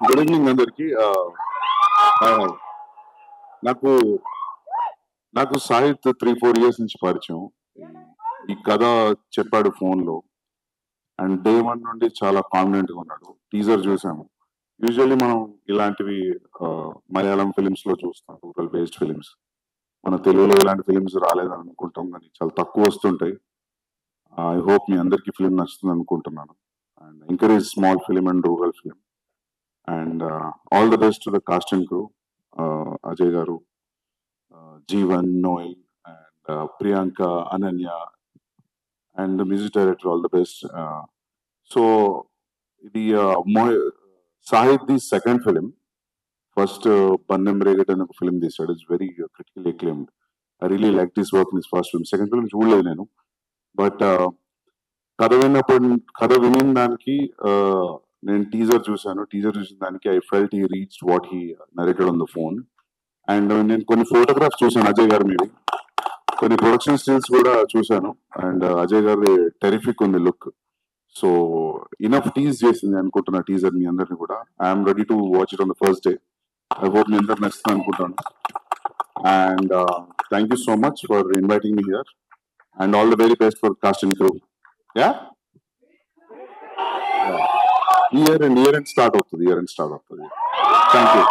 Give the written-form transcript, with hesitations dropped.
Good evening అందరికి. నాకు నాకు సాహిత్ 3-4 ఇయర్స్ నుంచి పరిచయం. ఈ కథ చెప్పాడు ఫోన్ లో, అండ్ డే 1 నుండి చాలా కాన్ఫిడెంట్ గా ఉన్నాడు. టీజర్ చూసాము. యూజువల్లీ మనం ఇలాంటివి మలయాళం ఫిలిమ్స్ లో చూస్తాం, రూరల్ బేస్డ్ ఫిలిమ్స్. మన తెలుగులో ఇలాంటి ఫిలిమ్స్ రాలేదని అనుకుంటాం, కానీ చాలా తక్కువ వస్తుంటాయి. ఐ హోప్ మీ అందరికి ఫిలిం నచ్చుతుంది అనుకుంటున్నాను. And encourage small film and rural film. And all the best to the cast and crew, Ajay Garu, Jeevan, Noel, and Priyanka, Ananya, and the music director. All the best. So the Sahid, the second film, first Bannam Regat and film this is very critically acclaimed. I really liked his work in his first film. Second film చూడలేదు నేను, but కథ వినిన దానికి నేను teaser చూసాను. Teaser చూసిన దానికి I felt he reached what he narrated on the phone. And నేను కొన్ని ఫోటోగ్రాఫ్స్ చూసాను అజయ్ గారు మీది, కొన్ని ప్రొడక్షన్ స్టిల్స్ కూడా చూసాను. అండ్ అజయ్ గారి టెరిఫిక్ ఉంది లుక్. సో ఇనఫ్ టీజ్ చేసింది అనుకుంటున్నా టీజర్ మీ అందరిని కూడా. I'm ready to watch it on the first day. I hope మీ అందరికి నచ్చుతుంది అనుకుంటాను. And thank you so much for inviting me here, and all the very best for cast and crew. Yeah, year and start అవుతుంది. Thank you.